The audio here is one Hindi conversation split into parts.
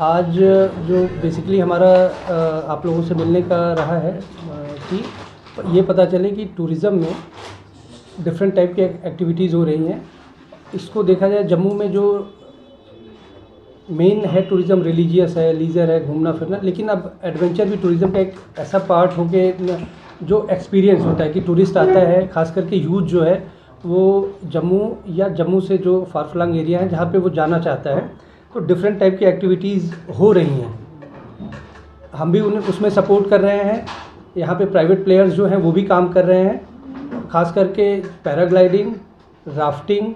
आज जो बेसिकली हमारा आप लोगों से मिलने का रहा है कि ये पता चले कि टूरिज़्म में डिफरेंट टाइप की एक्टिविटीज़ हो रही हैं। इसको देखा जाए, जम्मू में जो मेन है टूरिज़्म रिलीजियस है, लीजर है, घूमना फिरना, लेकिन अब एडवेंचर भी टूरिज़्म का एक ऐसा पार्ट हो के जो एक्सपीरियंस होता है कि टूरिस्ट आता है, ख़ास करके यूथ जो है वो जम्मू या जम्मू से जो फार फ्लंग एरिया है जहाँ पे वो जाना चाहता है, तो डिफरेंट टाइप की एक्टिविटीज़ हो रही हैं। हम भी उन्हें उसमें सपोर्ट कर रहे हैं। यहाँ पे प्राइवेट प्लेयर्स जो हैं वो भी काम कर रहे हैं, ख़ास करके पैराग्लाइडिंग, राफ्टिंग,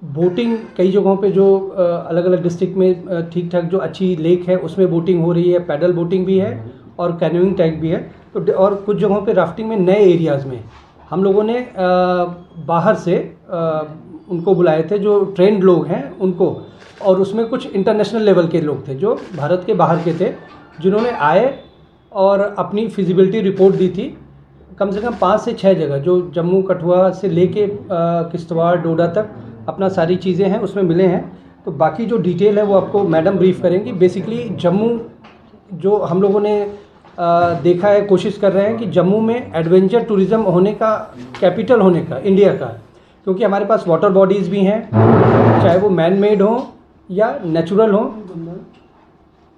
बोटिंग। कई जगहों पे जो अलग अलग डिस्ट्रिक्ट में ठीक ठाक जो अच्छी लेक है उसमें बोटिंग हो रही है, पैडल बोटिंग भी है और कैनोइंग टाइप भी है। तो और कुछ जगहों पे राफ्टिंग में नए एरियाज़ में हम लोगों ने बाहर से उनको बुलाए थे, जो ट्रेंड लोग हैं उनको, और उसमें कुछ इंटरनेशनल लेवल के लोग थे जो भारत के बाहर के थे, जिन्होंने आए और अपनी फिजिबिलिटी रिपोर्ट दी थी। कम से कम 5 से 6 जगह जो जम्मू कठुआ से लेके किश्तवाड़ डोडा तक अपना सारी चीज़ें हैं उसमें मिले हैं। तो बाकी जो डिटेल है वो आपको मैडम ब्रीफ करेंगी। बेसिकली जम्मू जो हम लोगों ने देखा है, कोशिश कर रहे हैं कि जम्मू में एडवेंचर टूरिज़्म होने का, कैपिटल होने का इंडिया का, क्योंकि हमारे पास वाटर बॉडीज़ भी हैं, चाहे वो मैन मेड हो या नेचुरल हो।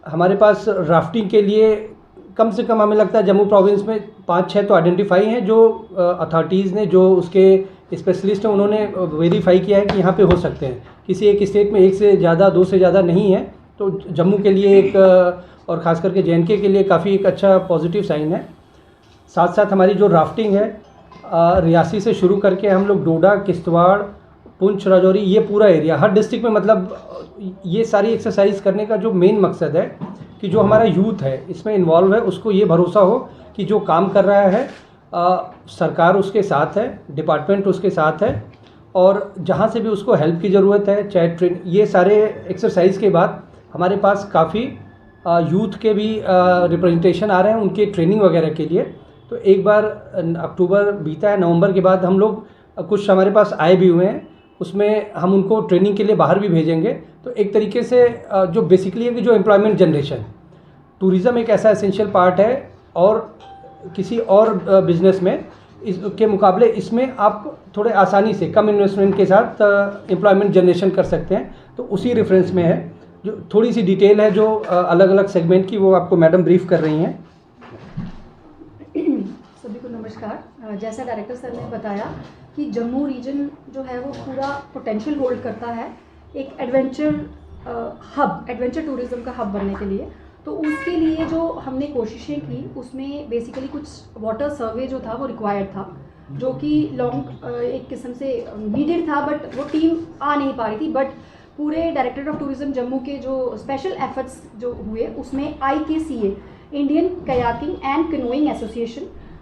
हमारे पास राफ्टिंग के लिए कम से कम हमें लगता है जम्मू प्रोविंस में 5-6 तो आइडेंटिफाई हैं, जो अथॉरिटीज़ ने, जो उसके स्पेशलिस्ट हैं, उन्होंने वेरीफाई किया है कि यहाँ पे हो सकते हैं। किसी एक स्टेट में 1 से ज़्यादा, 2 से ज़्यादा नहीं है। तो जम्मू के लिए एक, और ख़ास करके JNK के लिए काफ़ी एक अच्छा पॉजिटिव साइन है। साथ साथ हमारी जो राफ्टिंग है, रियासी से शुरू करके हम लोग डोडा, किश्तवाड़, पुंछ, राजौरी, ये पूरा एरिया, हर डिस्ट्रिक्ट में, मतलब ये सारी एक्सरसाइज करने का जो मेन मकसद है कि जो हमारा यूथ है इसमें इन्वॉल्व है, उसको ये भरोसा हो कि जो काम कर रहा है सरकार उसके साथ है, डिपार्टमेंट उसके साथ है, और जहाँ से भी उसको हेल्प की ज़रूरत है, चाहे ट्रेन, ये सारे एक्सरसाइज के बाद हमारे पास काफ़ी यूथ के भी रिप्रेजेंटेशन आ रहे हैं उनके ट्रेनिंग वगैरह के लिए। तो एक बार अक्टूबर बीता है, नवंबर के बाद हम लोग कुछ हमारे पास आए भी हुए हैं, उसमें हम उनको ट्रेनिंग के लिए बाहर भी भेजेंगे। तो एक तरीके से जो बेसिकली है कि जो एम्प्लॉयमेंट जनरेशन, टूरिज़्म एक ऐसा एसेंशियल पार्ट है, और किसी और बिजनेस में इसके मुकाबले इसमें आप थोड़े आसानी से कम इन्वेस्टमेंट के साथ एम्प्लॉयमेंट जनरेशन कर सकते हैं। तो उसी रेफरेंस में है, जो थोड़ी सी डिटेल है जो अलग अलग सेगमेंट की, वो आपको मैडम ब्रीफ कर रही हैं। सभी को नमस्कार। जैसा डायरेक्टर सर ने बताया कि जम्मू रीजन जो है वो पूरा पोटेंशियल होल्ड करता है एक एडवेंचर हब, एडवेंचर टूरिज़्म का हब बनने के लिए। तो उसके लिए जो हमने कोशिशें की उसमें बेसिकली कुछ वाटर सर्वे जो था वो रिक्वायर्ड था, जो कि लॉन्ग एक किस्म से नीडेड था, बट वो टीम आ नहीं पा रही थी। बट पूरे डायरेक्टरेट ऑफ टूरिज़्म जम्मू के जो स्पेशल एफर्ट्स जो हुए उसमें IKCA, Indian kayaking and canoeing association,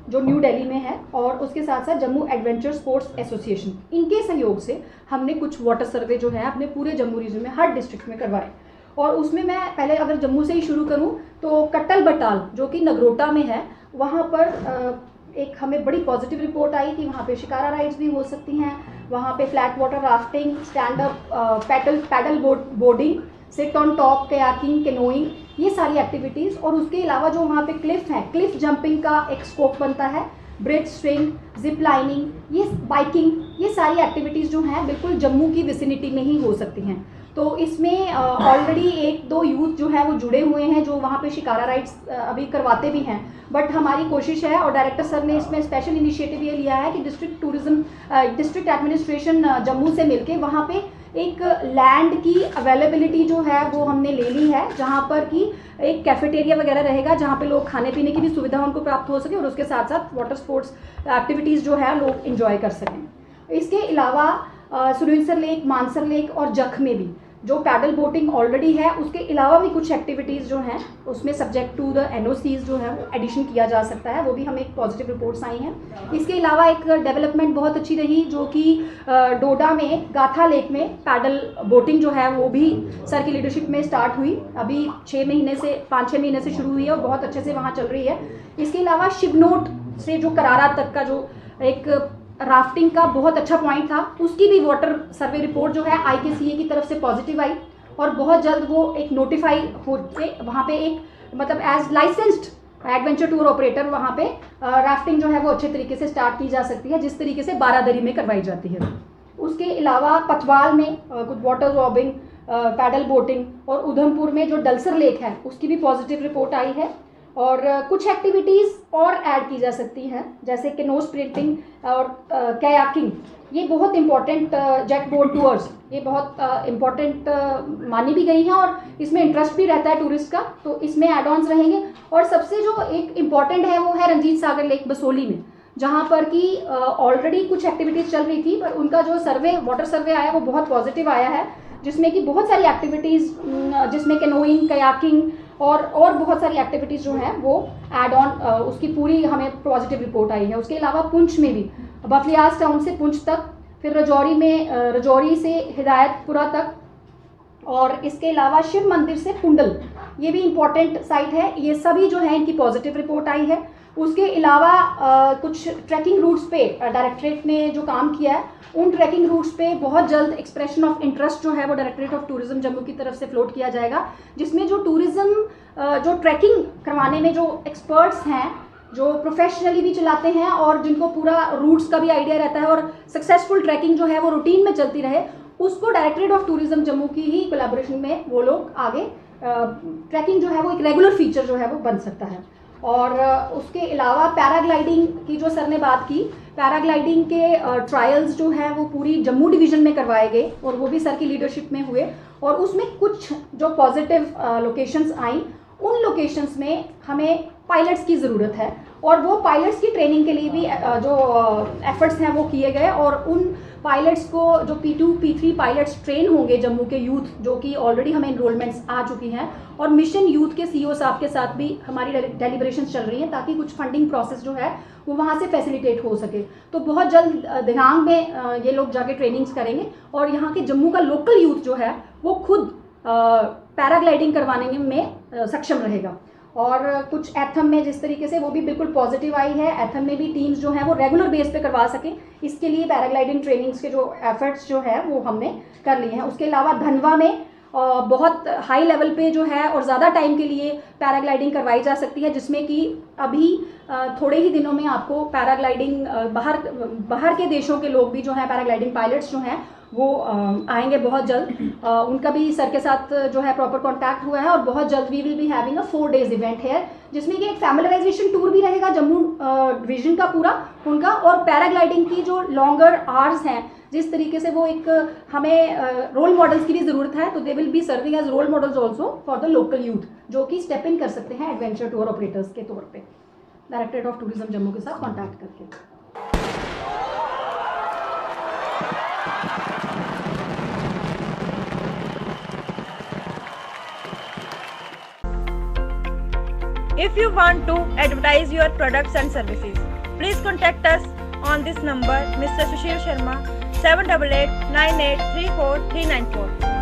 जो न्यू दिल्ली में है, और उसके साथ साथ जम्मू एडवेंचर स्पोर्ट्स एसोसिएशन, इनके सहयोग से हमने कुछ वाटर सर्वे जो है अपने पूरे जम्मू रीजन में हर डिस्ट्रिक्ट में करवाए। और उसमें मैं पहले अगर जम्मू से ही शुरू करूं तो कट्टल बटाल जो कि नगरोटा में है, वहाँ पर एक हमें बड़ी पॉजिटिव रिपोर्ट आई कि वहाँ पे शिकारा राइड्स भी हो सकती हैं, वहाँ पे flat water rafting, stand up paddle boarding, sit on top, kayaking, canoeing, ये सारी एक्टिविटीज़। और उसके अलावा जो वहाँ पे क्लिफ है, क्लिफ जंपिंग का एक स्कोप बनता है, ब्रिज स्विंग, जिप लाइनिंग, ये बाइकिंग, ये सारी एक्टिविटीज़ जो हैं बिल्कुल जम्मू की विसिनिटी में ही हो सकती हैं। तो इसमें ऑलरेडी 1-2 यूथ जो है वो जुड़े हुए हैं, जो वहाँ पे शिकारा राइड्स अभी करवाते भी हैं। बट हमारी कोशिश है, और डायरेक्टर सर ने इसमें स्पेशल इनिशिएटिव ये लिया है कि डिस्ट्रिक्ट एडमिनिस्ट्रेशन जम्मू से मिलके वहाँ पे एक लैंड की अवेलेबिलिटी जो है वो हमने ले ली है, जहाँ पर कि एक कैफेटेरिया वगैरह रहेगा, जहाँ पे लोग खाने पीने की भी सुविधा उनको प्राप्त हो सके, और उसके साथ साथ वाटर स्पोर्ट्स एक्टिविटीज़ जो है लोग इंजॉय कर सकें। इसके अलावा सुरेंद्र लेक, मानसर लेक और जख में भी जो पैडल बोटिंग ऑलरेडी है, उसके अलावा भी कुछ एक्टिविटीज़ जो हैं उसमें सब्जेक्ट टू द NOCs जो है वो एडिशन किया जा सकता है, वो भी हमें एक पॉजिटिव रिपोर्ट्स आई हैं। इसके अलावा एक डेवलपमेंट बहुत अच्छी रही जो कि डोडा में गाथा लेक में पैडल बोटिंग जो है वो भी सर की लीडरशिप में स्टार्ट हुई, अभी 5-6 महीने से शुरू हुई है और बहुत अच्छे से वहाँ चल रही है। इसके अलावा शिवनोट से जो करारा तक का जो एक राफ्टिंग का बहुत अच्छा पॉइंट था, उसकी भी वाटर सर्वे रिपोर्ट जो है IKCA की तरफ से पॉजिटिव आई, और बहुत जल्द वो एक नोटिफाई होते वहाँ पे एक मतलब as licensed adventure tour operator वहाँ पे राफ्टिंग जो है वो अच्छे तरीके से स्टार्ट की जा सकती है, जिस तरीके से बारादरी में करवाई जाती है। उसके अलावा पथवाल में कुछ वाटर रॉबिंग, पैडल बोटिंग और उधमपुर में जो डलसर लेक है उसकी भी पॉजिटिव रिपोर्ट आई है। और कुछ एक्टिविटीज़ और ऐड की जा सकती हैं, जैसे कैनो स्प्रिंटिंग और कयाकिंग। ये बहुत इंपॉर्टेंट जेट बोट टूर्स, ये बहुत इंपॉर्टेंट मानी भी गई हैं और इसमें इंटरेस्ट भी रहता है टूरिस्ट का, तो इसमें एड ऑन्स रहेंगे। और सबसे जो एक इम्पॉर्टेंट है वो है रंजीत सागर लेक बसोली में, जहाँ पर कि ऑलरेडी कुछ एक्टिविटीज़ चल रही थी, पर उनका जो सर्वे वाटर सर्वे आया वो बहुत पॉजिटिव आया है, जिसमें कि बहुत सारी एक्टिविटीज़, जिसमें कैनोइंग, कयाकिंग और बहुत सारी एक्टिविटीज़ जो हैं वो ऐड ऑन, उसकी पूरी हमें पॉजिटिव रिपोर्ट आई है। उसके अलावा पुंछ में भी, बफलियाज टाउन से पुंछ तक, फिर रजौरी में रजौरी से हिदायतपुरा तक, और इसके अलावा शिव मंदिर से कुंडल, ये भी इम्पॉर्टेंट साइट है। ये सभी जो है इनकी पॉजिटिव रिपोर्ट आई है। उसके अलावा कुछ ट्रैकिंग रूट्स पे डायरेक्टरेट ने जो काम किया है, उन ट्रैकिंग रूट्स पे बहुत जल्द एक्सप्रेशन ऑफ इंटरेस्ट जो है वो डायरेक्टरेट ऑफ टूरिज्म जम्मू की तरफ से फ्लोट किया जाएगा, जिसमें जो टूरिज्म जो ट्रैकिंग करवाने में जो एक्सपर्ट्स हैं, जो प्रोफेशनली भी चलाते हैं और जिनको पूरा रूट्स का भी आइडिया रहता है और सक्सेसफुल ट्रैकिंग जो है वो रूटीन में चलती रहे, उसको डायरेक्टरेट ऑफ टूरिज्म जम्मू की ही कोलैबोरेशन में वो लोग आगे ट्रैकिंग जो है वो एक रेगुलर फीचर जो है वो बन सकता है। और उसके अलावा पैराग्लाइडिंग की जो सर ने बात की, पैराग्लाइडिंग के ट्रायल्स जो है वो पूरी जम्मू डिवीज़न में करवाए गए और वो भी सर की लीडरशिप में हुए, और उसमें कुछ जो पॉजिटिव लोकेशंस आई, उन लोकेशंस में हमें पायलट्स की ज़रूरत है, और वो पायलट्स की ट्रेनिंग के लिए भी जो एफर्ट्स हैं वो किए गए, और उन पायलट्स को जो P2 P3 पायलट्स ट्रेन होंगे जम्मू के यूथ, जो कि ऑलरेडी हमें इनरोलमेंट्स आ चुकी हैं, और मिशन यूथ के CEO साहब के साथ भी हमारी डेलिब्रेशंस चल रही हैं, ताकि कुछ फंडिंग प्रोसेस जो है वो वहाँ से फैसिलिटेट हो सके। तो बहुत जल्द दिहांग में ये लोग जाके ट्रेनिंग्स करेंगे, और यहाँ के जम्मू का लोकल यूथ जो है वो खुद पैराग्लाइडिंग करवाने में सक्षम रहेगा। और कुछ एथम में जिस तरीके से वो भी बिल्कुल पॉजिटिव आई है, एथम में भी टीम्स जो हैं वो रेगुलर बेस पे करवा सकें, इसके लिए पैराग्लाइडिंग ट्रेनिंग्स के जो एफर्ट्स जो है वो हमने कर लिए हैं। उसके अलावा धनवा में बहुत हाई लेवल पे जो है और ज़्यादा टाइम के लिए पैराग्लाइडिंग करवाई जा सकती है, जिसमें कि अभी थोड़े ही दिनों में आपको पैराग्लाइडिंग बाहर के देशों के लोग भी जो हैं, पैराग्लाइडिंग पायलट्स जो हैं वो आएंगे बहुत जल्द। उनका भी सर के साथ जो है प्रॉपर कांटेक्ट हुआ है, और बहुत जल्द we will be having a 4 days event है, जिसमें कि एक फैमिलियराइजेशन टूर भी रहेगा जम्मू डिवीजन का पूरा उनका, और पैराग्लाइडिंग की जो लॉन्गर आवर्स हैं, जिस तरीके से वो एक हमें रोल मॉडल्स की भी ज़रूरत है, तो they will be serving as role models also for the local youth, जो कि स्टेप इन कर सकते हैं एडवेंचर टूर ऑपरेटर्स के तौर पे डायरेक्टरेट ऑफ टूरिज्म जम्मू के साथ कॉन्टैक्ट करके। If you want to advertise your products and services, please contact us on this number, Mr. Sushil Sharma, 7889834394.